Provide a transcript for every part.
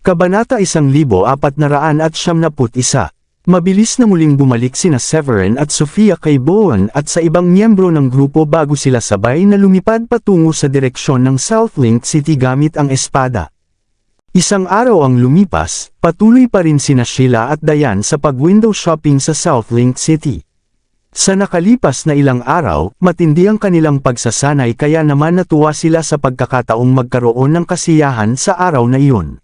Kabanata 1471. Mabilis na muling bumalik sina Severin at Sofia kay Bowen at sa ibang miyembro ng grupo bago sila sabay na lumipad patungo sa direksyon ng Southlink City gamit ang espada. Isang araw ang lumipas, patuloy pa rin sina Sheila at Diane sa pag-window shopping sa Southlink City. Sa nakalipas na ilang araw, matindi ang kanilang pagsasanay kaya naman natuwa sila sa pagkakataong magkaroon ng kasiyahan sa araw na iyon.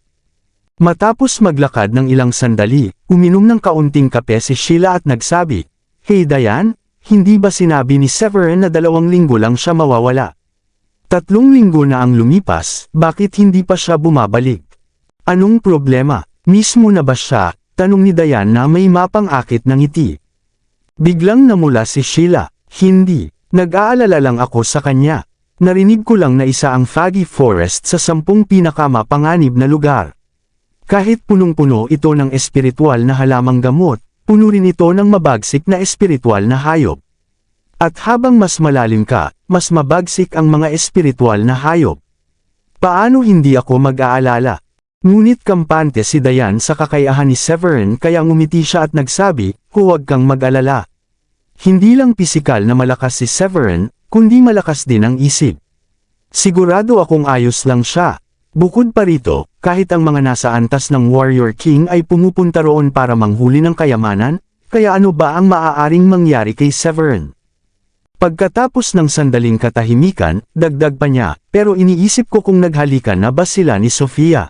Matapos maglakad ng ilang sandali, uminom ng kaunting kape si Sheila at nagsabi, "Hey Diane, hindi ba sinabi ni Severin na 2 linggo lang siya mawawala? 3 linggo na ang lumipas, bakit hindi pa siya bumabalik? Anong problema? Mismo na ba siya?" Tanong ni Diane na may mapang-akit ng ngiti. Biglang namula si Sheila, "Hindi, nag-aalala lang ako sa kanya. Narinig ko lang na isa ang Foggy Forest sa 10 pinakamapanganib na lugar. Kahit punong-puno ito ng espiritual na halamang gamot, puno rin ito ng mabagsik na espiritual na hayop. At habang mas malalim ka, mas mabagsik ang mga espiritual na hayop. Paano hindi ako mag-aalala?" Ngunit kampante si Diane sa kakayahan ni Severin kaya ngumiti siya at nagsabi, "Huwag kang mag-alala. Hindi lang pisikal na malakas si Severin, kundi malakas din ang isip. Sigurado akong ayos lang siya. Bukod pa rito, kahit ang mga nasa antas ng Warrior King ay pumupunta roon para manghuli ng kayamanan, kaya ano ba ang maaaring mangyari kay Severin?" Pagkatapos ng sandaling katahimikan, dagdag pa niya, "Pero iniisip ko kung naghalikan na ba sila ni Sofia.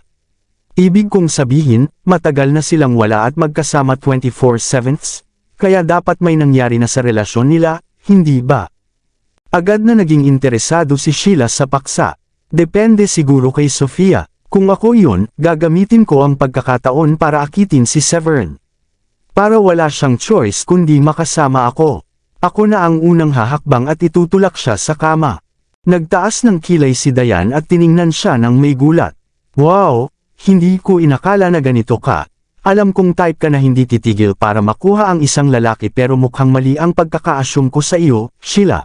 Ibig kong sabihin, matagal na silang wala at magkasama 24/7, kaya dapat may nangyari na sa relasyon nila, hindi ba?" Agad na naging interesado si Sheila sa paksa. "Depende siguro kay Sofia. Kung ako iyon, gagamitin ko ang pagkakataon para akitin si Severin. Para wala siyang choice kundi makasama ako. Ako na ang unang hahakbang at itutulak siya sa kama." Nagtaas ng kilay si Diane at tiningnan siya ng may gulat. "Wow, hindi ko inakala na ganito ka. Alam kong type ka na hindi titigil para makuha ang isang lalaki pero mukhang mali ang pagkaka-assume ko sa iyo, Sheila."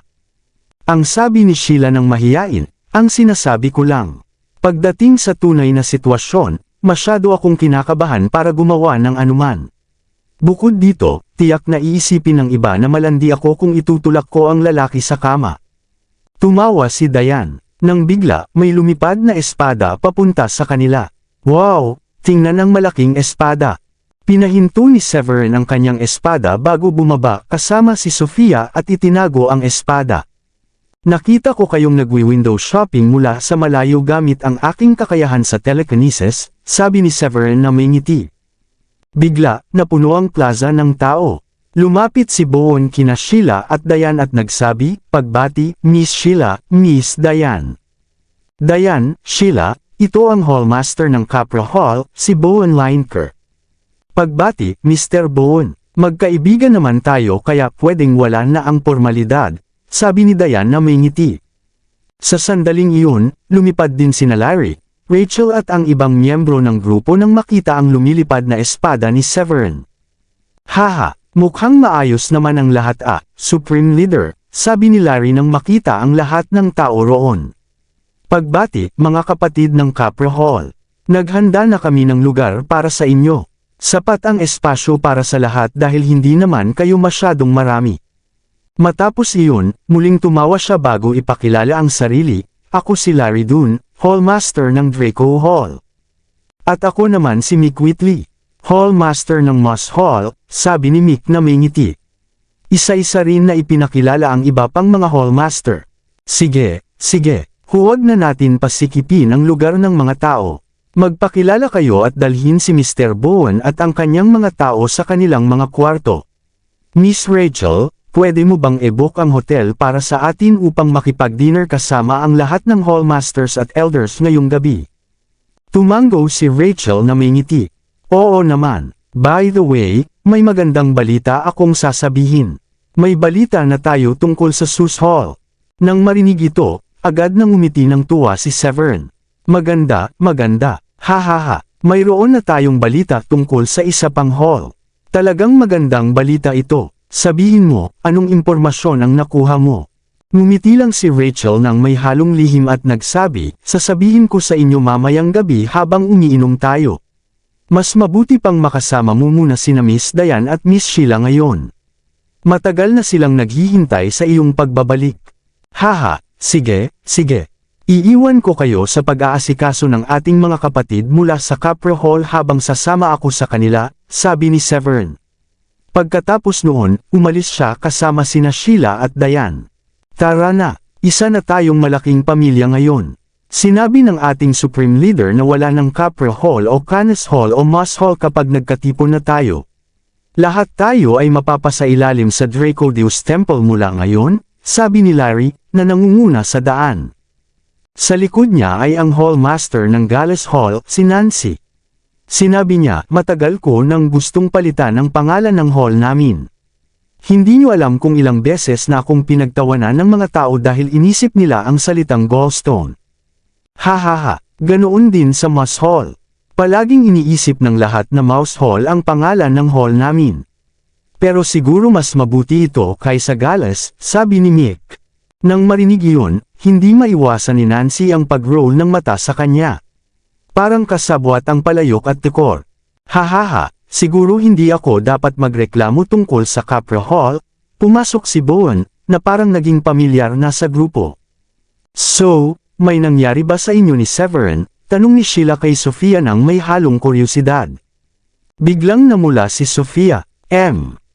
Ang sabi ni Sheila ng mahiyain, "Ang sinasabi ko lang. Pagdating sa tunay na sitwasyon, masyado akong kinakabahan para gumawa ng anuman. Bukod dito, tiyak na iisipin ng iba na malandi ako kung itutulak ko ang lalaki sa kama." Tumawa si Diane. Nang bigla, may lumipad na espada papunta sa kanila. "Wow, tingnan ang malaking espada." Pinahinto ni Severin ang kanyang espada bago bumaba kasama si Sofia at itinago ang espada. "Nakita ko kayong nagwi-window shopping mula sa malayo gamit ang aking kakayahan sa telekinesis," sabi ni Severin na may ngiti. Bigla, napuno ang plaza ng tao. Lumapit si Bowen kina Sheila at Diane at nagsabi, pagbati, "Miss Sheila, Miss Diane." "Diane, Sheila, ito ang Hallmaster ng Capra Hall, si Bowen Lineker." "Pagbati, Mr. Bowen. Magkaibigan naman tayo kaya pwedeng wala na ang formalidad," sabi ni Diane na may ngiti. Sa sandaling iyon, lumipad din sina Larry, Rachel at ang ibang miyembro ng grupo nang makita ang lumilipad na espada ni Severin. "Haha, mukhang maayos naman ang lahat Supreme Leader," sabi ni Larry nang makita ang lahat ng tao roon. "Pagbati, mga kapatid ng Capra Hall. Naghanda na kami ng lugar para sa inyo. Sapat ang espasyo para sa lahat dahil hindi naman kayo masyadong marami." Matapos iyon, muling tumawa siya bago ipakilala ang sarili, "Ako si Larry Dunn, Hallmaster ng Draco Hall. At ako naman si Mick Whitley, Hallmaster ng Moss Hall," sabi ni Mick na may ngiti. Isa-isa rin na ipinakilala ang iba pang mga Hallmaster. Sige, huwag na natin pasikipin ang lugar ng mga tao. Magpakilala kayo at dalhin si Mr. Bowen at ang kanyang mga tao sa kanilang mga kwarto. Miss Rachel, pwede mo bang i-book ang hotel para sa atin upang makipag-dinner kasama ang lahat ng Hallmasters at Elders ngayong gabi?" Tumango si Rachel na may ngiti. "Oo naman. By the way, may magandang balita akong sasabihin. May balita na tayo tungkol sa Sus Hall." Nang marinig ito, agad nang umiti ng tuwa si Severin. Maganda. Hahaha, mayroon na tayong balita tungkol sa isa pang hall. Talagang magandang balita ito. Sabihin mo, anong impormasyon ang nakuha mo?" Ngumiti lang si Rachel nang may halong lihim at nagsabi, "Sasabihin ko sa inyo mamayang gabi habang umiinom tayo. Mas mabuti pang makasama mo muna sina Miss Diane at Miss Sheila ngayon. Matagal na silang naghihintay sa iyong pagbabalik. Haha, sige, sige. Iiwan ko kayo sa pag-aasikaso ng ating mga kapatid mula sa Capra Hall habang sasama ako sa kanila, sabi ni Severin. Pagkatapos noon, umalis siya kasama sina Sheila at Diane. Tara na, isa na tayong malaking pamilya ngayon. Sinabi ng ating Supreme Leader na wala ng Capra Hall o Canis Hall o Moss Hall kapag nagkatipon na tayo. Lahat tayo ay mapapasailalim sa Draco Deus Temple mula ngayon, sabi ni Larry, na nangunguna sa daan. Sa likod niya ay ang Hall Master ng Gales Hall, si Nancy. Sinabi niya, matagal ko nang gustong palitan ang pangalan ng hall namin. Hindi niyo alam kung ilang beses na akong pinagtawanan ng mga tao dahil inisip nila ang salitang gallstone. Hahaha, ganoon din sa Moss Hall. Palaging iniisip ng lahat na Mouse Hall ang pangalan ng hall namin. Pero siguro mas mabuti ito kaysa Gales, sabi ni Mick. Nang marinig iyon, hindi maiwasan ni Nancy ang pag-roll ng mata sa kanya. Parang kasabwat ang palayok at tekor. Hahaha, siguro hindi ako dapat magreklamo tungkol sa Capra Hall. Pumasok si Bowen, na parang naging pamilyar na sa grupo. So, may nangyari ba sa inyo ni Severin? Tanong ni Sheila kay Sofia nang may halong kuryosidad. Biglang namula si Sofia.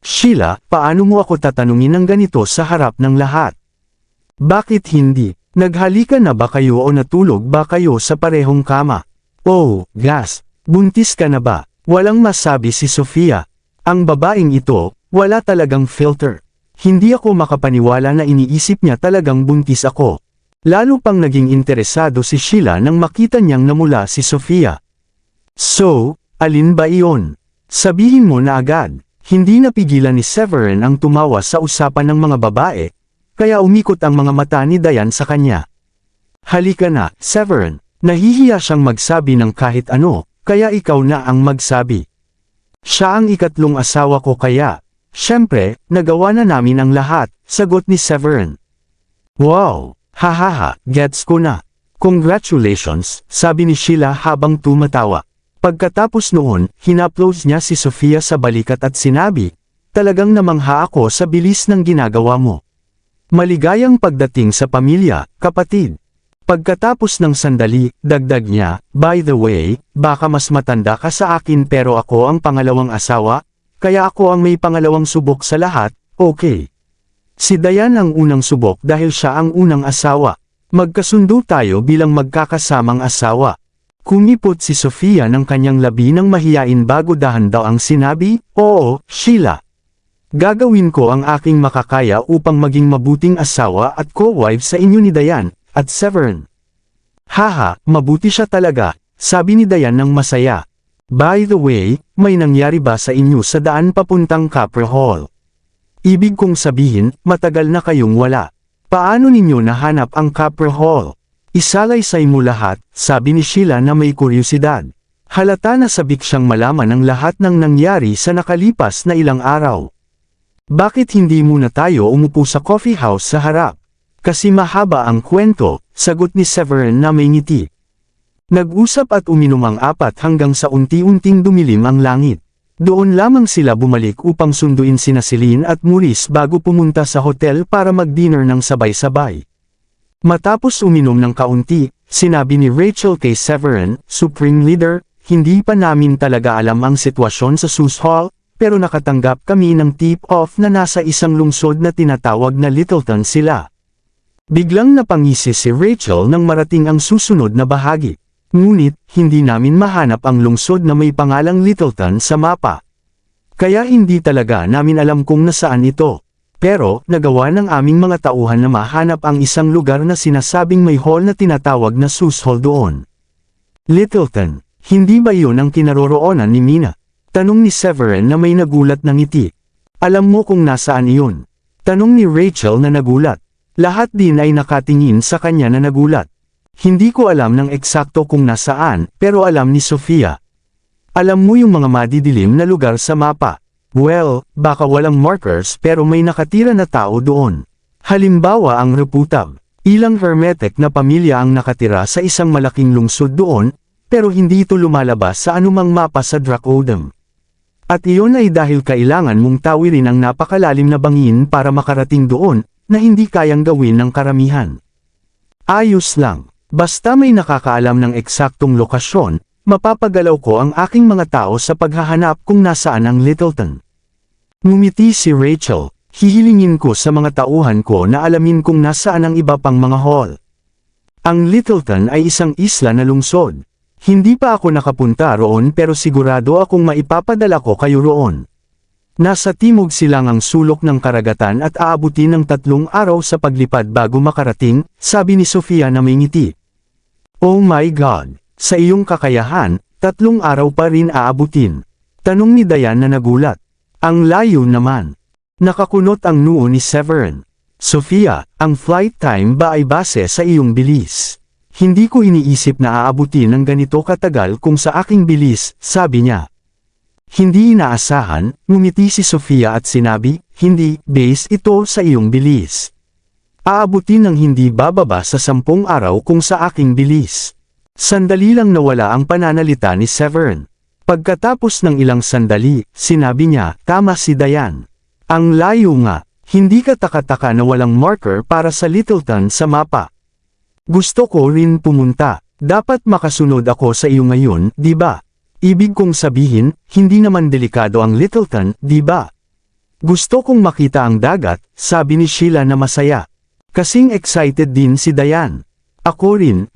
Sheila, paano mo ako tatanungin ng ganito sa harap ng lahat? Bakit hindi? Naghalikan na ba kayo o natulog ba kayo sa parehong kama? Oh, gas, buntis ka na ba? Walang masabi si Sofia. Ang babaeng ito, wala talagang filter. Hindi ako makapaniwala na iniisip niya talagang buntis ako. Lalo pang naging interesado si Sheila nang makita niyang namula si Sofia. So, alin ba iyon? Sabihin mo na agad. Hindi napigilan ni Severin ang tumawa sa usapan ng mga babae, kaya umikot ang mga mata ni Diane sa kanya. Halika na, Severin. Nahihiya siyang magsabi ng kahit ano, kaya ikaw na ang magsabi. Siya ang ikatlong asawa ko kaya. Siyempre, nagawa na namin ang lahat, sagot ni Severin. Wow! Hahaha, gets ko na. Congratulations, sabi ni Sheila habang tumatawa. Pagkatapos noon, hinaplos niya si Sofia sa balikat at sinabi, talagang namangha ako sa bilis ng ginagawa mo. Maligayang pagdating sa pamilya, kapatid. Pagkatapos ng sandali, dagdag niya, by the way, baka mas matanda ka sa akin pero ako ang pangalawang asawa, kaya ako ang may pangalawang subok sa lahat, okay. Si Diane ang unang subok dahil siya ang unang asawa. Magkasundo tayo bilang magkakasamang asawa. Kumipot si Sofia ng kanyang labi ng mahiyain bago dahan-daw ang sinabi, oo, Sheila. Gagawin ko ang aking makakaya upang maging mabuting asawa at co-wife sa inyo ni Diane, at Severin. Haha, mabuti siya talaga, sabi ni Diane ng masaya. By the way, may nangyari ba sa inyo sa daan papuntang Capra Hall? Ibig kong sabihin, matagal na kayong wala. Paano ninyo nahanap ang Capra Hall? Isalaysay mo lahat, sabi ni Sheila na may kuryosidad. Halata na sabik siyang malaman ang lahat ng nangyari sa nakalipas na ilang araw. Bakit hindi muna tayo umupo sa coffee house sa harap? Kasi mahaba ang kwento, sagot ni Severin na may ngiti. Nag-usap at uminom ang apat hanggang sa unti-unting dumilim ang langit. Doon lamang sila bumalik upang sunduin sina Celine at Maurice bago pumunta sa hotel para mag-dinner ng sabay-sabay. Matapos uminom ng kaunti, sinabi ni Rachel kay Severin, Supreme Leader, hindi pa namin talaga alam ang sitwasyon sa Sus Hall, pero nakatanggap kami ng tip-off na nasa isang lungsod na tinatawag na Littleton sila. Biglang napangisi si Rachel nang marating ang susunod na bahagi. Ngunit, hindi namin mahanap ang lungsod na may pangalang Littleton sa mapa. Kaya hindi talaga namin alam kung nasaan ito. Pero, nagawa ng aming mga tauhan na mahanap ang isang lugar na sinasabing may hall na tinatawag na Sus Hall doon. Littleton, hindi ba yun ang kinaroroonan ni Mina? Tanong ni Severin na may nagulat ng ngiti. Alam mo kung nasaan iyon? Tanong ni Rachel na nagulat. Lahat din ay nakatingin sa kanya na nagulat. Hindi ko alam ng eksakto kung nasaan, pero alam ni Sofia. Alam mo yung mga madidilim na lugar sa mapa. Well, baka walang markers pero may nakatira na tao doon. Halimbawa ang Reputab. Ilang hermetic na pamilya ang nakatira sa isang malaking lungsod doon, pero hindi ito lumalabas sa anumang mapa sa Dracodem. At iyon ay dahil kailangan mong tawirin ang napakalalim na bangin para makarating doon, na hindi kayang gawin ng karamihan. Ayos lang. Basta may nakakaalam ng eksaktong lokasyon, mapapagalaw ko ang aking mga tao sa paghahanap kung nasaan ang Littleton. Ngumiti si Rachel, hihilingin ko sa mga tauhan ko na alamin kung nasaan ang iba pang mga hall. Ang Littleton ay isang isla na lungsod. Hindi pa ako nakapunta roon pero sigurado akong maipapadala ko kayo roon. Nasa timog silangang sulok ng karagatan at aabutin ng 3 araw sa paglipad bago makarating, sabi ni Sofia na may ngiti. Oh my God, sa iyong kakayahan, 3 araw pa rin aabutin. Tanong ni Diane na nagulat. Ang layo naman. Nakakunot ang noo ni Severin. Sofia, ang flight time ba ay base sa iyong bilis? Hindi ko iniisip na aabutin ng ganito katagal kung sa aking bilis, sabi niya. Hindi inaasahan, ngumiti si Sofia at sinabi, hindi, base ito sa iyong bilis. Aabutin ng hindi bababa sa 10 araw kung sa aking bilis. Sandali lang nawala ang pananalita ni Severin. Pagkatapos ng ilang sandali, sinabi niya, tama si Diane. Ang layo nga, hindi ka taka-taka na walang marker para sa Littleton sa mapa. Gusto ko rin pumunta, dapat makasunod ako sa iyo ngayon, di ba? Ibig kong sabihin, hindi naman delikado ang Littleton, di ba? Gusto kong makita ang dagat, sabi ni Sheila na masaya. Kasing excited din si Diane. Ako rin.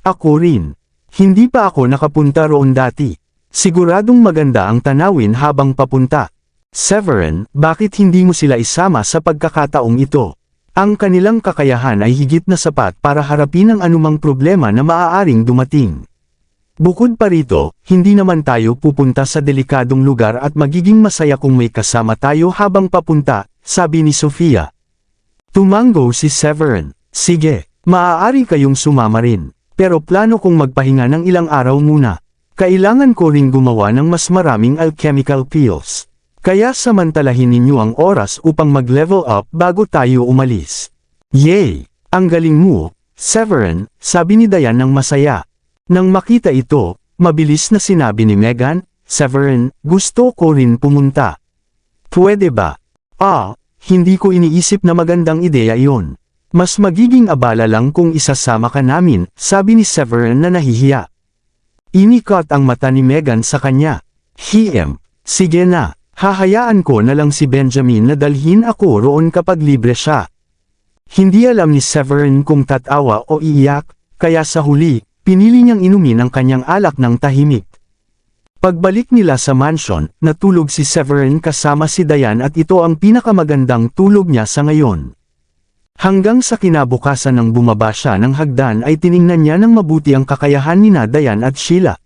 Hindi pa ako nakapunta roon dati. Siguradong maganda ang tanawin habang papunta. Severin, bakit hindi mo sila isama sa pagkakataong ito? Ang kanilang kakayahan ay higit na sapat para harapin ang anumang problema na maaaring dumating. Bukod pa rito, hindi naman tayo pupunta sa delikadong lugar at magiging masaya kung may kasama tayo habang papunta, sabi ni Sofia. Tumango si Severin. Sige, maaari kayong sumama rin. Pero plano kong magpahinga ng ilang araw muna. Kailangan ko ring gumawa ng mas maraming alchemical pills. Kaya samantalahin ninyo ang oras upang mag-level up bago tayo umalis. Yay! Ang galing mo, Severin, sabi ni Diane ng masaya. Nang makita ito, mabilis na sinabi ni Megan, Severin, gusto ko rin pumunta. Pwede ba? Hindi ko iniisip na magandang ideya iyon. Mas magiging abala lang kung isasama ka namin, sabi ni Severin na nahihiya. Inikot ang mata ni Megan sa kanya. Sige na. Hahayaan ko na lang si Benjamin na dalhin ako roon kapag libre siya. Hindi alam ni Severin kung tatawa o iiyak, kaya sa huli, pinili niyang inumin ang kanyang alak ng tahimik. Pagbalik nila sa mansion, natulog si Severin kasama si Diane at ito ang pinakamagandang tulog niya sa ngayon. Hanggang sa kinabukasan nang bumaba siya ng hagdan ay tiningnan niya ng mabuti ang kakayahan ni Diane at Sheila.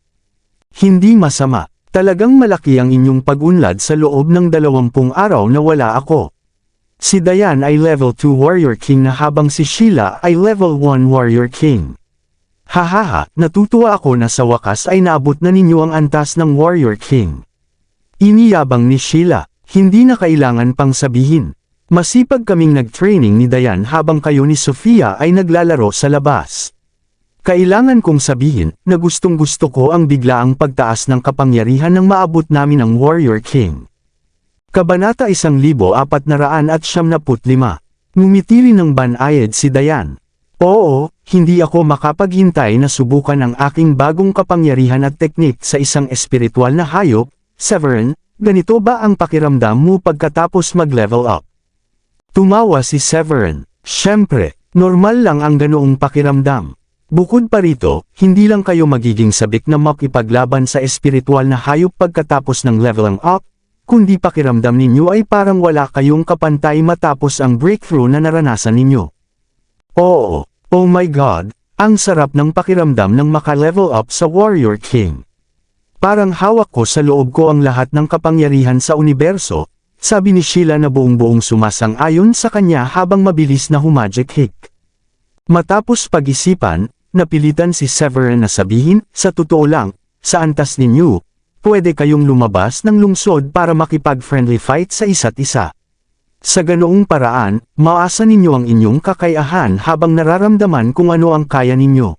Hindi masama. Talagang malaki ang inyong pag-unlad sa loob ng 20 araw na wala ako. Si Diane ay level 2 Warrior King na habang si Sheila ay level 1 Warrior King. Hahaha, natutuwa ako na sa wakas ay naabot na ninyo ang antas ng Warrior King. Iniyabang ni Sheila, hindi na kailangan pang sabihin. Masipag kaming nag-training ni Diane habang kayo ni Sofia ay naglalaro sa labas. Kailangan kong sabihin na gustong-gusto ko ang biglaang pagtaas ng kapangyarihan nang maabot namin ang Warrior King. Kabanata 1475. Ngumiti rin ng banayad si Diane. Oo, hindi ako makapaghintay na subukan ang aking bagong kapangyarihan at teknik sa isang espiritual na hayop. Severin, ganito ba ang pakiramdam mo pagkatapos mag-level up? Tumawa si Severin. Siyempre, normal lang ang ganoong pakiramdam. Bukod pa rito, hindi lang kayo magiging sabik na makipaglaban sa espiritual na hayop pagkatapos ng leveling up, kundi pakiramdam ninyo ay parang wala kayong kapantay matapos ang breakthrough na naranasan ninyo. Oo, oh my God, ang sarap ng pakiramdam ng maka-level up sa Warrior King. Parang hawak ko sa loob ko ang lahat ng kapangyarihan sa universo, sabi ni Sheila na buong-buong sumasang-ayon sa kanya habang mabilis na humagic hick. Matapos pag-isipan, napilitan si Severin na sabihin, sa totoo lang, sa antas ninyo, pwede kayong lumabas ng lungsod para makipag-friendly fight sa isa't isa. Sa ganoong paraan, maasa ninyo ang inyong kakayahan habang nararamdaman kung ano ang kaya ninyo.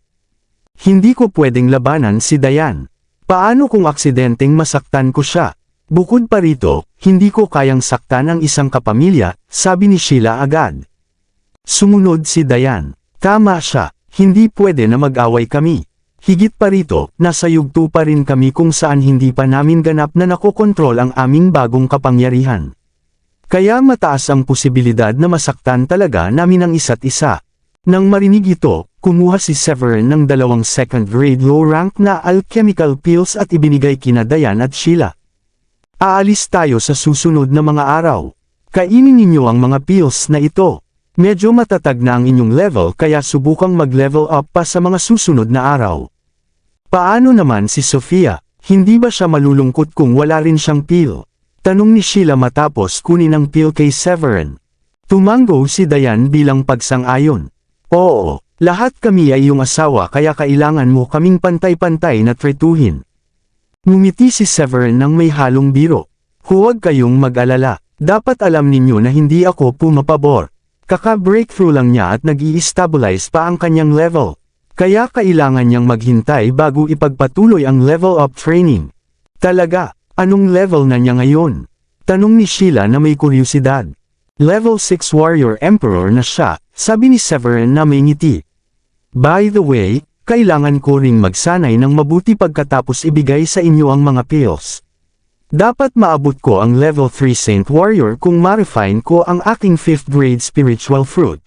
Hindi ko pwedeng labanan si Diane. Paano kung aksidenteng masaktan ko siya? Bukod pa rito, hindi ko kayang saktan ang isang kapamilya, sabi ni Sheila agad. Sumunod si Diane. Tama siya, hindi pwede na mag-away kami. Higit pa rito, nasa yugto pa rin kami kung saan hindi pa namin ganap na nakokontrol ang aming bagong kapangyarihan. Kaya mataas ang posibilidad na masaktan talaga namin ang isa't isa. Nang marinig ito, kumuha si Severin ng 2 second-grade low-rank na alchemical pills at ibinigay kina Diane at Sheila. Aalis tayo sa susunod na mga araw. Kainin ninyo ang mga pills na ito. Medyo matatag na ang inyong level kaya subukang mag-level up pa sa mga susunod na araw. Paano naman si Sofia? Hindi ba siya malulungkot kung wala rin siyang pill? Tanong ni Sheila matapos kunin ang pill kay Severin. Tumango si Diane bilang pagsang-ayon. Oo, lahat kami ay iyong asawa kaya kailangan mo kaming pantay-pantay na tretuhin. Ngumiti si Severin ng may halong biro. Huwag kayong mag-alala, dapat alam ninyo na hindi ako pumapabor. Kaka-breakthrough lang niya at nag-i-stabilize pa ang kanyang level. Kaya kailangan niyang maghintay bago ipagpatuloy ang level up training. Talaga, anong level na niya ngayon? Tanong ni Sheila na may kuryosidad. Level 6 Warrior Emperor na siya, sabi ni Severin na may ngiti. By the way, kailangan ko ring magsanay ng mabuti pagkatapos ibigay sa inyo ang mga pills. Dapat maabot ko ang level 3 Saint Warrior kung ma-refine ko ang aking 5th grade spiritual fruit.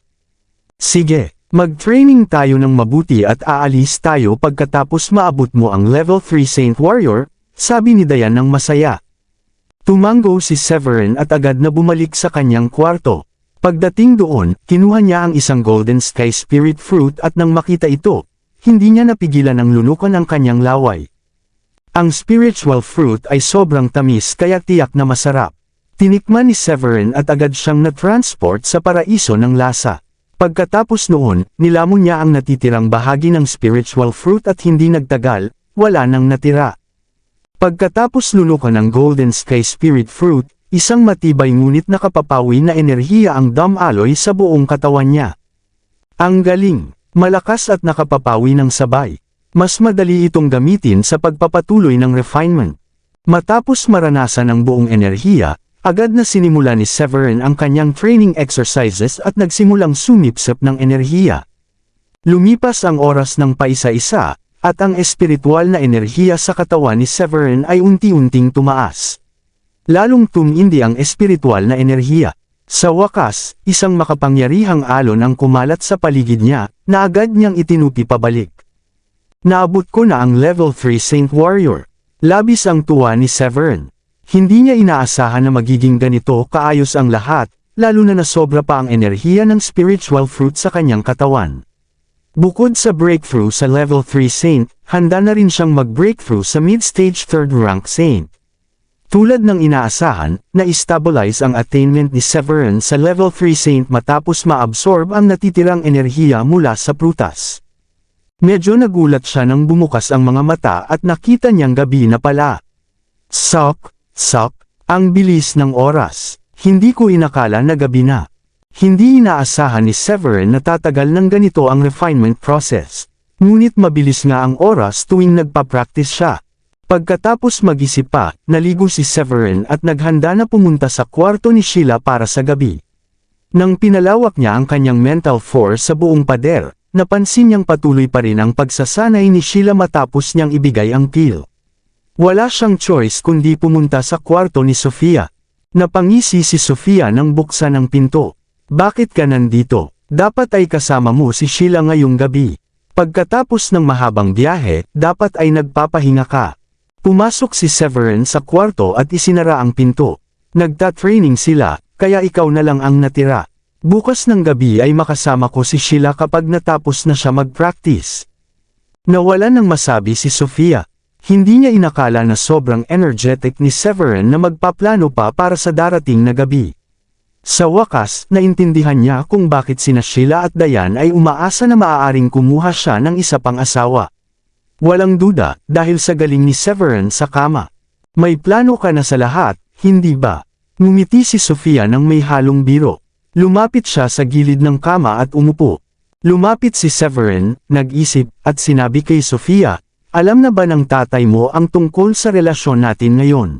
Sige, mag-training tayo ng mabuti at aalis tayo pagkatapos maabot mo ang level 3 Saint Warrior, sabi ni Diane ng masaya. Tumango si Severin at agad na bumalik sa kanyang kwarto. Pagdating doon, kinuha niya ang isang Golden Sky Spirit Fruit at nang makita ito, hindi niya napigilan ang lunukan ang kanyang laway. Ang spiritual fruit ay sobrang tamis kaya tiyak na masarap. Tinikman ni Severin at agad siyang na-transport sa paraiso ng lasa. Pagkatapos noon, nilamon niya ang natitirang bahagi ng spiritual fruit at hindi nagtagal, wala nang natira. Pagkatapos lunukan ng Golden Sky Spirit Fruit, isang matibay ngunit nakapapawi na enerhiya ang dumaloy sa buong katawan niya. Ang galing, malakas at nakapapawi ng sabay. Mas madali itong gamitin sa pagpapatuloy ng refinement. Matapos maranasan ang buong enerhiya, agad na sinimula ni Severin ang kanyang training exercises at nagsimulang sumipsip ng enerhiya. Lumipas ang oras ng paisa-isa, at ang espiritual na enerhiya sa katawan ni Severin ay unti-unting tumaas. Lalong tumindi ang espiritual na enerhiya. Sa wakas, isang makapangyarihang alon ang kumalat sa paligid niya, na agad niyang itinupi pabalik. Naabot ko na ang level 3 Saint Warrior. Labis ang tuwa ni Severin. Hindi niya inaasahan na magiging ganito kaayos ang lahat, lalo na nasobra pa ang enerhiya ng spiritual fruit sa kanyang katawan. Bukod sa breakthrough sa level 3 Saint, handa na rin siyang mag-breakthrough sa mid-stage 3rd rank Saint. Tulad ng inaasahan, na-stabilize ang attainment ni Severin sa level 3 Saint matapos ma-absorb ang natitirang enerhiya mula sa prutas. Medyo nagulat siya nang bumukas ang mga mata at nakita niyang gabi na pala. Sok, ang bilis ng oras. Hindi ko inakala na gabi na. Hindi inaasahan ni Severin na tatagal ng ganito ang refinement process. Ngunit mabilis nga ang oras tuwing nagpa-practice siya. Pagkatapos mag-isip pa, naligo si Severin at naghanda na pumunta sa kwarto ni Sheila para sa gabi. Nang pinalawak niya ang kanyang mental force sa buong pader, napansin niyang patuloy pa rin ang pagsasanay ni Sheila matapos niyang ibigay ang pill. Wala siyang choice kundi pumunta sa kwarto ni Sofia. Napangisi si Sofia nang buksan ang pinto. Bakit ka nandito? Dapat ay kasama mo si Sheila ngayong gabi. Pagkatapos ng mahabang biyahe, dapat ay nagpapahinga ka. Pumasok si Severin sa kwarto at isinara ang pinto. Nagta-training sila, kaya ikaw na lang ang natira. Bukas ng gabi ay makasama ko si Sheila kapag natapos na siya mag-practice. Nawala nang masabi si Sofia. Hindi niya inakala na sobrang energetic ni Severin na magpaplano pa para sa darating na gabi. Sa wakas, naintindihan niya kung bakit sina Sheila at Diane ay umaasa na maaaring kumuha siya ng isa pang asawa. Walang duda, dahil sa galing ni Severin sa kama. May plano ka na sa lahat, hindi ba? Ngumiti si Sofia ng may halong biro. Lumapit siya sa gilid ng kama at umupo. Lumapit si Severin, nag-isip, at sinabi kay Sofia, alam na ba ng tatay mo ang tungkol sa relasyon natin ngayon?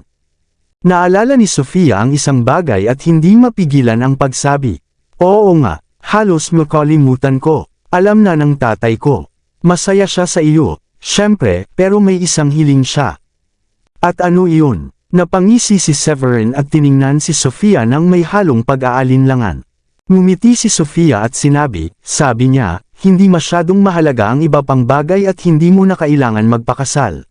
Naalala ni Sofia ang isang bagay at hindi mapigilan ang pagsabi. Oo nga, halos makalimutan ko. Alam na ng tatay ko. Masaya siya sa iyo, syempre, pero may isang hiling siya. At ano iyon? Napangisi si Severin at tiningnan si Sofia nang may halong pag-aalinlangan. Ngumiti si Sofia at sinabi, sabi niya, hindi masyadong mahalaga ang iba pang bagay at hindi mo na kailangan magpakasal.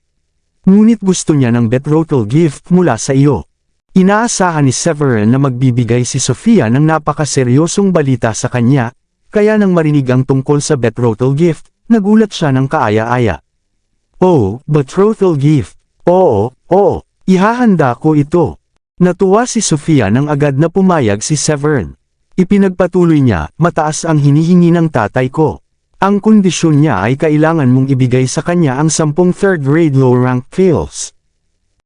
Ngunit gusto niya ng betrothal gift mula sa iyo. Inaasahan ni Severin na magbibigay si Sofia ng napakaseryosong balita sa kanya, kaya nang marinig ang tungkol sa betrothal gift, nagulat siya ng kaaya-aya. Oh, betrothal gift. Oo, ihahanda ko ito. Natuwa si Sofia nang agad na pumayag si Severin. Ipinagpatuloy niya, mataas ang hinihingi ng tatay ko. Ang kondisyon niya ay kailangan mong ibigay sa kanya ang 10 third-grade low-rank pills.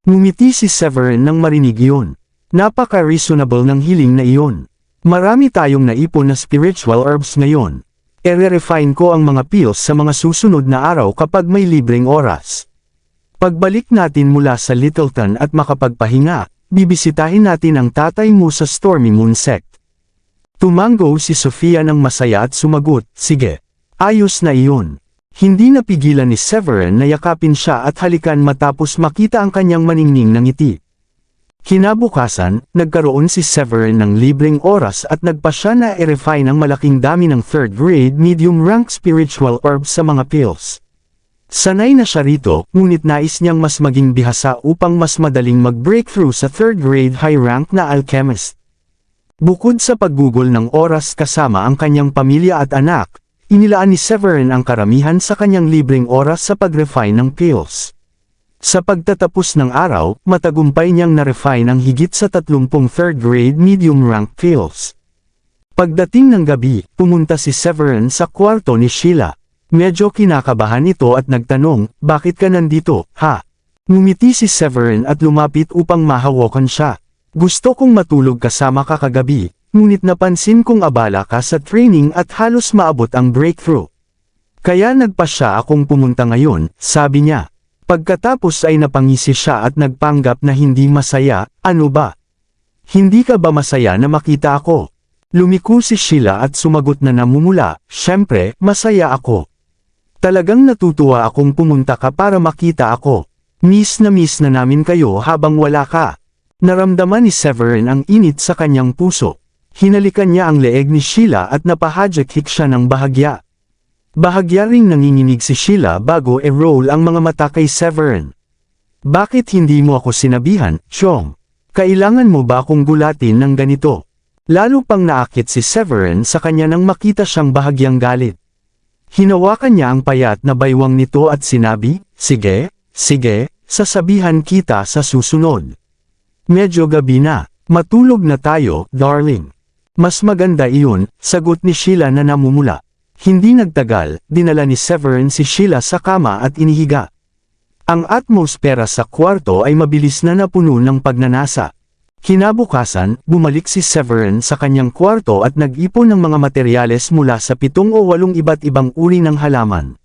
Ngumiti si Severin nang marinig iyon. Napaka-reasonable ng hiling na iyon. Marami tayong naipon na spiritual herbs ngayon. Ere-refine ko ang mga pills sa mga susunod na araw kapag may libreng oras. Pagbalik natin mula sa Littleton at makapagpahinga, bibisitahin natin ang tatay mo sa Stormy Moon Sect. Tumango si Sofia ng masaya at sumagot, sige. Ayos na iyon. Hindi napigilan ni Severin na yakapin siya at halikan matapos makita ang kanyang maningning na ngiti. Kinabukasan, nagkaroon si Severin ng libreng oras at nagpa siya na i-refine ang malaking dami ng third-grade medium-rank spiritual herbs sa mga pills. Sanay na siya rito, ngunit nais niyang mas maging bihasa upang mas madaling mag-breakthrough sa third-grade high-rank na alchemist. Bukod sa paggugol ng oras kasama ang kanyang pamilya at anak, inilaan ni Severin ang karamihan sa kanyang libreng oras sa pag-refine ng pills. Sa pagtatapos ng araw, matagumpay niyang na-refine ang higit sa 30 third-grade medium-rank pills. Pagdating ng gabi, pumunta si Severin sa kwarto ni Sheila. Medyo kinakabahan ito at nagtanong, bakit ka nandito, ha? Ngumiti si Severin at lumapit upang mahawakan siya. Gusto kong matulog kasama ka kagabi, ngunit napansin kong abala ka sa training at halos maabot ang breakthrough. Kaya nagpasya akong pumunta ngayon, sabi niya. Pagkatapos ay napangisi siya at nagpanggap na hindi masaya, ano ba? Hindi ka ba masaya na makita ako? Lumiko si Sheila at sumagot na namumula, syempre, masaya ako. Talagang natutuwa akong pumunta ka para makita ako. Miss na namin kayo habang wala ka. Naramdaman ni Severin ang init sa kanyang puso. Hinalikan niya ang leeg ni Sheila at napahadyak siya ng bahagya. Bahagya ring nanginginig si Sheila bago e-roll ang mga mata kay Severin. Bakit hindi mo ako sinabihan, Chong? Kailangan mo ba akong gulatin ng ganito? Lalo pang naakit si Severin sa kanya nang makita siyang bahagyang galit. Hinawakan niya ang payat na baywang nito at sinabi, sige, sasabihan kita sa susunod. Medyo gabi na, matulog na tayo, darling. Mas maganda iyon, sagot ni Sheila na namumula. Hindi nagtagal, dinala ni Severin si Sheila sa kama at inihiga. Ang atmosfera sa kwarto ay mabilis na napuno ng pagnanasa. Kinabukasan, bumalik si Severin sa kanyang kwarto at nag-ipon ng mga materyales mula sa 7 o 8 iba't ibang uri ng halaman.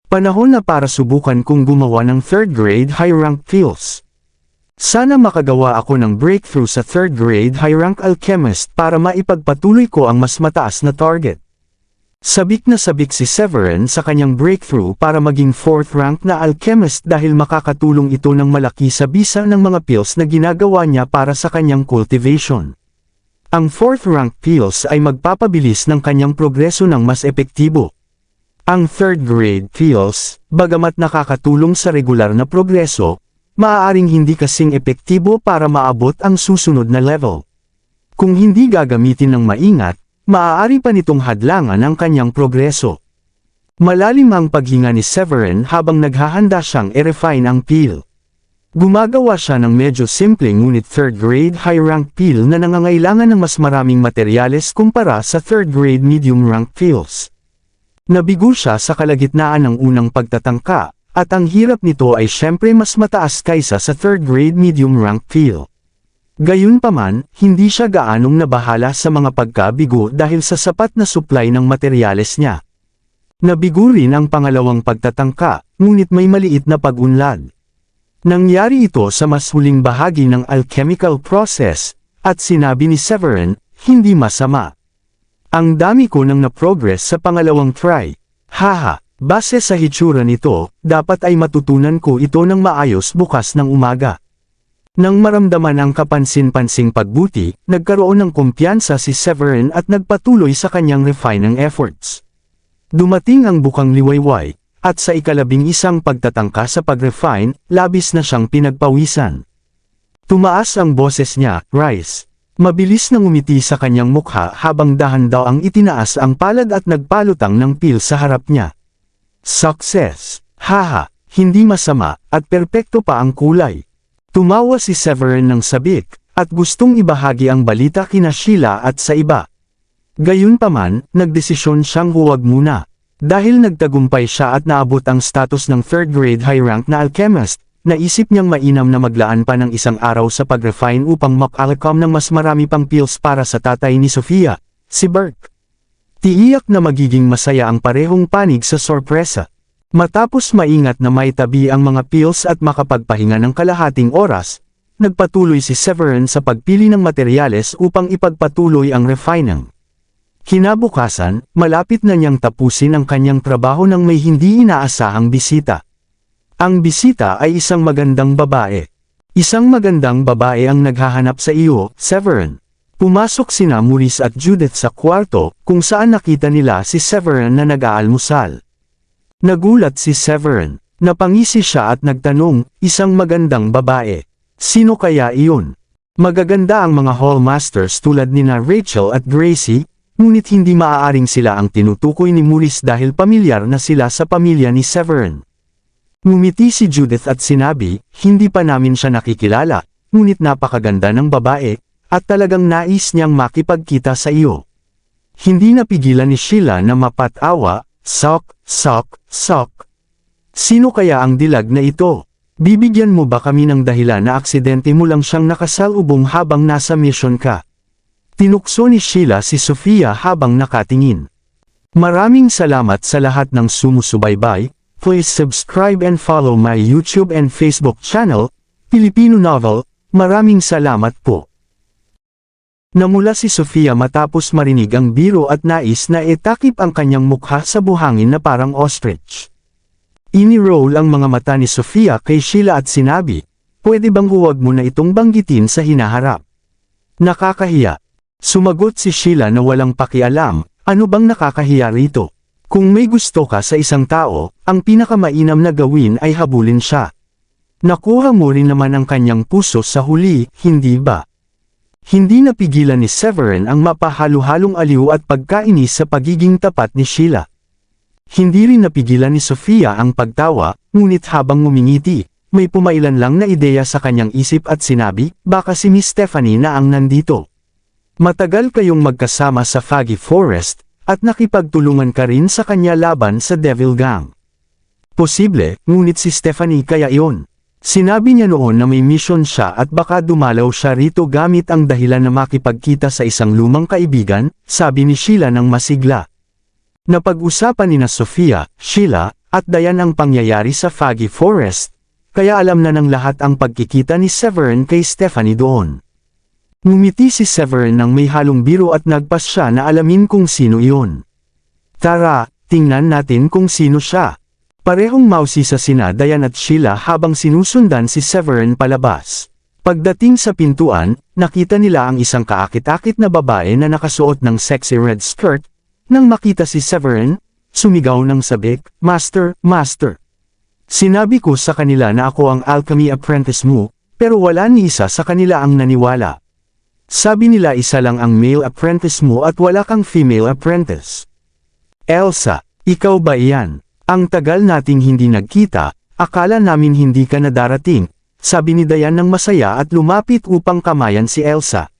Panahon na para subukan kung gumawa ng third-grade high-rank pills. Sana makagawa ako ng breakthrough sa third-grade high-rank alchemist para maipagpatuloy ko ang mas mataas na target. Sabik na sabik si Severin sa kanyang breakthrough para maging 4th rank na alchemist dahil makakatulong ito ng malaki sa bisa ng mga pills na ginagawa niya para sa kanyang cultivation. Ang 4th rank pills ay magpapabilis ng kanyang progreso ng mas epektibo. Ang 3rd grade pills, bagamat nakakatulong sa regular na progreso, maaaring hindi kasing epektibo para maabot ang susunod na level. Kung hindi gagamitin ng maingat, maaari pa nitong hadlangan ang kanyang progreso. Malalim ang paghinga ni Severin habang naghahanda siyang i-refine ang pill. Gumagawa siya ng medyo simple ngunit 3rd grade high-rank pill na nangangailangan ng mas maraming materyales kumpara sa 3rd grade medium-rank pills. Nabigo siya sa kalagitnaan ng unang pagtatangka, at ang hirap nito ay syempre mas mataas kaysa sa 3rd grade medium-rank pill. Gayunpaman, hindi siya gaanong nabahala sa mga pagkabigo dahil sa sapat na supply ng materyales niya. Nabigo rin ang pangalawang pagtatangka, ngunit may maliit na pag-unlad. Nangyari ito sa mas huling bahagi ng alchemical process, at sinabi ni Severin, hindi masama. Ang dami ko nang na-progress sa pangalawang try. Haha, base sa hitsura nito, dapat ay matutunan ko ito ng maayos bukas ng umaga. Nang maramdaman ang kapansin-pansing pagbuti, nagkaroon ng kumpiyansa si Severin at nagpatuloy sa kanyang refining efforts. Dumating ang bukang liwayway, at sa ika-11 pagtatangka sa pag-refine, labis na siyang pinagpawisan. Tumaas ang boses niya, Rice. Mabilis na ngumiti sa kanyang mukha habang dahan-daang itinaas ang palad at nagpalutang ng pil sa harap niya. Success! Haha, hindi masama, at perpekto pa ang kulay. Tumawa si Severin ng sabik, at gustong ibahagi ang balita kina Sheila at sa iba. Gayunpaman, nagdesisyon siyang huwag muna. Dahil nagtagumpay siya at naabot ang status ng 3rd grade high rank na alchemist, naisip niyang mainam na maglaan pa ng isang araw sa pag-refine upang makalakam ng mas marami pang pills para sa tatay ni Sofia, si Burke. Tiiyak na magiging masaya ang parehong panig sa sorpresa. Matapos maingat na maitabi ang mga pills at makapagpahinga ng kalahating oras, nagpatuloy si Severin sa pagpili ng materyales upang ipagpatuloy ang refining. Kinabukasan, malapit na niyang tapusin ang kanyang trabaho nang may hindi inaasahang bisita. Ang bisita ay isang magandang babae. Isang magandang babae ang naghahanap sa iyo, Severin. Pumasok sina Maurice at Judith sa kwarto, kung saan nakita nila si Severin na nag-aalmusal. Nagulat si Severin. Napangisi siya at nagtanong, isang magandang babae. Sino kaya iyon? Magaganda ang mga hallmasters tulad nina Rachel at Gracie, ngunit hindi maaaring sila ang tinutukoy ni Maurice dahil pamilyar na sila sa pamilya ni Severin. Ngumiti si Judith at sinabi, hindi pa namin siya nakikilala, ngunit napakaganda ng babae, at talagang nais niyang makipagkita sa iyo. Hindi napigilan ni Sheila na mapatawa, sok. Sino kaya ang dilag na ito? Bibigyan mo ba kami ng dahilan na aksidente mo lang siyang nakasalubong habang nasa mission ka? Tinukso ni Sheila si Sofia habang nakatingin. Maraming salamat sa lahat ng sumusubaybay. Please subscribe and follow my YouTube and Facebook channel, Filipino Novel. Maraming salamat po. Namula si Sofia matapos marinig ang biro at nais na itakip ang kanyang mukha sa buhangin na parang ostrich. Iniroll ang mga mata ni Sofia kay Sheila at sinabi, pwede bang huwag mo na itong banggitin sa hinaharap? Nakakahiya. Sumagot si Sheila na walang pakialam, ano bang nakakahiya rito? Kung may gusto ka sa isang tao, ang pinakamainam na gawin ay habulin siya. Nakuha mo rin naman ang kanyang puso sa huli, hindi ba? Hindi napigilan ni Severin ang mapahalo-halong aliw at pagkainis sa pagiging tapat ni Sheila. Hindi rin napigilan ni Sofia ang pagtawa, ngunit habang ngumingiti, may pumailan lang na ideya sa kanyang isip at sinabi, baka si Miss Stephanie na ang nandito. Matagal kayong magkasama sa Foggy Forest, at nakipagtulungan ka rin sa kanya laban sa Devil Gang. Posible, ngunit si Stephanie kaya iyon. Sinabi niya noon na may mission siya at baka dumalaw siya rito gamit ang dahilan na makipagkita sa isang lumang kaibigan, sabi ni Sheila ng masigla. Napag-usapan ni na Sofia, Sheila, at Diane ang pangyayari sa Foggy Forest, kaya alam na ng lahat ang pagkikita ni Severin kay Stephanie doon. Ngumiti si Severin ng may halong biro at nagpas siya na alamin kung sino iyon. Tara, tingnan natin kung sino siya. Parehong mausi sa sina Diane at Sheila habang sinusundan si Severin palabas. Pagdating sa pintuan, nakita nila ang isang kaakit-akit na babae na nakasuot ng sexy red skirt. Nang makita si Severin, sumigaw ng sabik, Master, Master. Sinabi ko sa kanila na ako ang alchemy apprentice mo, pero wala ni isa sa kanila ang naniwala. Sabi nila isa lang ang male apprentice mo at wala kang female apprentice. Elsa, ikaw ba iyan? Ang tagal nating hindi nagkita, akala namin hindi ka na darating, sabi ni Diane ng masaya at lumapit upang kamayan si Elsa.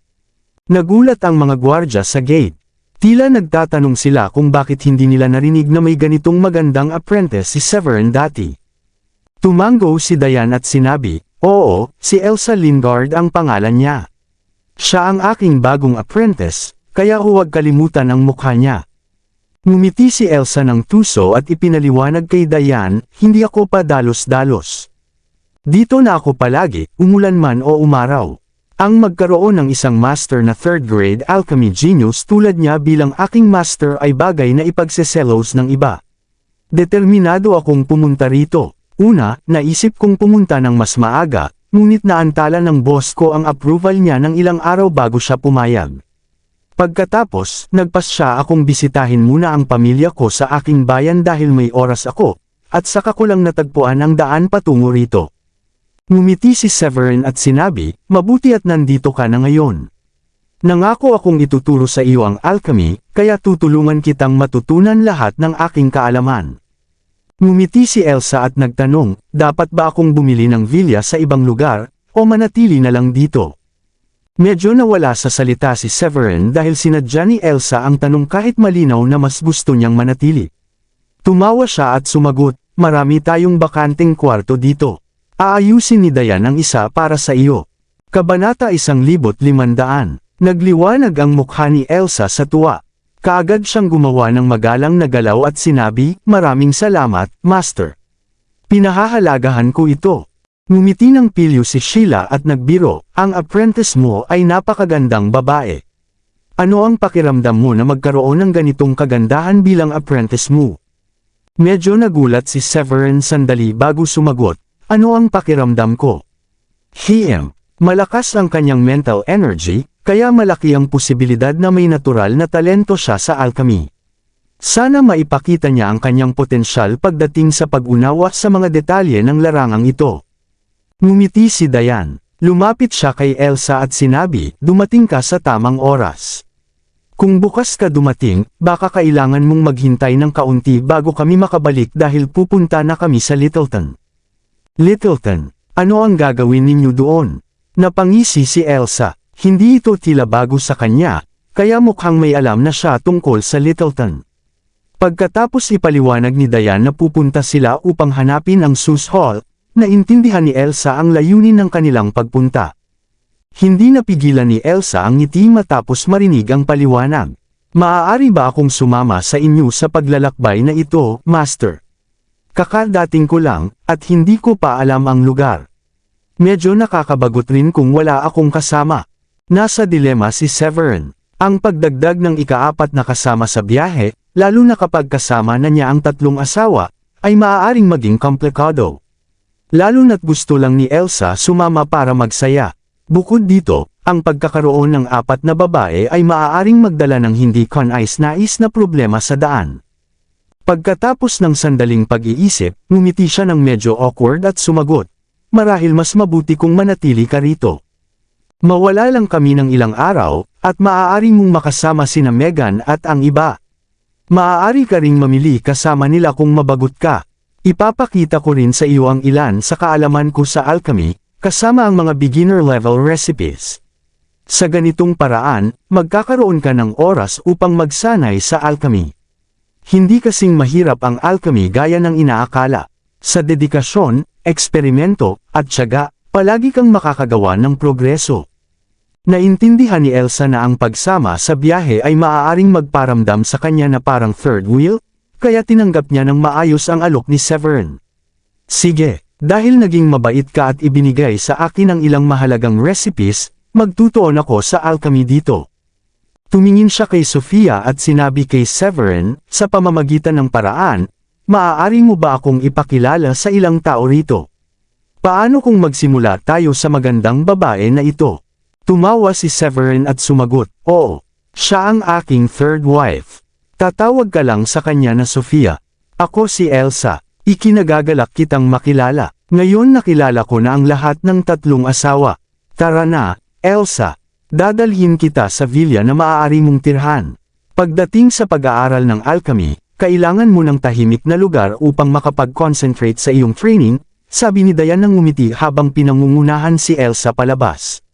Nagulat ang mga gwardya sa gate. Tila nagtatanong sila kung bakit hindi nila narinig na may ganitong magandang apprentice si Severin dati. Tumango si Diane at sinabi, oo, si Elsa Lingard ang pangalan niya. Siya ang aking bagong apprentice, kaya huwag kalimutan ang mukha niya. Ngumiti si Elsa ng tuso at ipinaliwanag kay Diane, hindi ako pa dalos-dalos. Dito na ako palagi, umulan man o umaraw. Ang magkaroon ng isang master na third grade alchemy genius tulad niya bilang aking master ay bagay na ipagseselos ng iba. Determinado akong pumunta rito. Una, naisip kong pumunta ng mas maaga, ngunit naantala ng boss ko ang approval niya ng ilang araw bago siya pumayag. Pagkatapos, nagpasya akong bisitahin muna ang pamilya ko sa aking bayan dahil may oras ako, at saka ko lang natagpuan ang daan patungo rito. Ngumiti si Severin at sinabi, mabuti at nandito ka na ngayon. Nangako akong ituturo sa iyo ang alchemy, kaya tutulungan kitang matutunan lahat ng aking kaalaman. Ngumiti si Elsa at nagtanong, dapat ba akong bumili ng villa sa ibang lugar, o manatili na lang dito? Medyo nawala sa salita si Severin dahil sinadya ni Elsa ang tanong kahit malinaw na mas gusto niyang manatili. Tumawa siya at sumagot, marami tayong bakanteng kwarto dito. Aayusin ni Diane ang isa para sa iyo. Kabanata 1500. Nagliwanag ang mukha ni Elsa sa tuwa. Kaagad siyang gumawa ng magalang na galaw at sinabi, maraming salamat, Master. Pinahahalagahan ko ito. Ngumiti ng pilyo si Sheila at nagbiro, ang apprentice mo ay napakagandang babae. Ano ang pakiramdam mo na magkaroon ng ganitong kagandahan bilang apprentice mo? Medyo nagulat si Severin sandali bago sumagot. Ano ang pakiramdam ko? Malakas ang kanyang mental energy, kaya malaki ang posibilidad na may natural na talento siya sa alchemy. Sana maipakita niya ang kanyang potensyal pagdating sa pag-unawa sa mga detalye ng larangang ito. Ngumiti si Diane. Lumapit siya kay Elsa at sinabi, dumating ka sa tamang oras. Kung bukas ka dumating, baka kailangan mong maghintay ng kaunti bago kami makabalik dahil pupunta na kami sa Littleton. Littleton, ano ang gagawin ninyo doon? Napangisi si Elsa, hindi ito tila bago sa kanya, kaya mukhang may alam na siya tungkol sa Littleton. Pagkatapos ipaliwanag ni Diane na pupunta sila upang hanapin ang Sus Hall, naintindihan ni Elsa ang layunin ng kanilang pagpunta. Hindi napigilan ni Elsa ang ngiti matapos marinig ang paliwanag. Maaari ba akong sumama sa inyo sa paglalakbay na ito, Master? Kakadating ko lang, at hindi ko pa alam ang lugar. Medyo nakakabagot rin kung wala akong kasama. Nasa dilema si Severin. Ang pagdagdag ng ikaapat na kasama sa biyahe, lalo na kapag kasama na niya ang tatlong asawa, ay maaaring maging komplikado. Lalo na't gusto lang ni Elsa sumama para magsaya. Bukod dito, ang pagkakaroon ng apat na babae ay maaaring magdala ng hindi kanais-nais na problema sa daan. Pagkatapos ng sandaling pag-iisip, ngumiti siya ng medyo awkward at sumagot, marahil mas mabuti kung manatili ka rito. Mawala lang kami ng ilang araw, at maaari mong makasama sina Megan at ang iba. Maaari ka ring mamili kasama nila kung mabagot ka. Ipapakita ko rin sa iyo ang ilan sa kaalaman ko sa alchemy, kasama ang mga beginner-level recipes. Sa ganitong paraan, magkakaroon ka ng oras upang magsanay sa alchemy. Hindi kasing mahirap ang alchemy gaya ng inaakala. Sa dedikasyon, eksperimento, at tiyaga, palagi kang makakagawa ng progreso. Naintindihan ni Elsa na ang pagsama sa biyahe ay maaaring magparamdam sa kanya na parang third wheel, kaya tinanggap niya ng maayos ang alok ni Severin. Sige, dahil naging mabait ka at ibinigay sa akin ang ilang mahalagang recipes, magtutuon ako sa alchemy dito. Tumingin siya kay Sofia at sinabi kay Severin, sa pamamagitan ng paraan, maaari mo ba akong ipakilala sa ilang tao rito? Paano kung magsimula tayo sa magandang babae na ito? Tumawa si Severin at sumagot, oo, siya ang aking third wife. Tatawag ka lang sa kanya na Sofia. Ako si Elsa, ikinagagalak kitang makilala. Ngayon nakilala ko na ang lahat ng tatlong asawa. Tara na, Elsa. Dadalhin kita sa villa na maaari mong tirhan. Pagdating sa pag-aaral ng alchemy, kailangan mo ng tahimik na lugar upang makapag-concentrate sa iyong training, sabi ni Diane nang ngumiti habang pinangungunahan si Elsa palabas.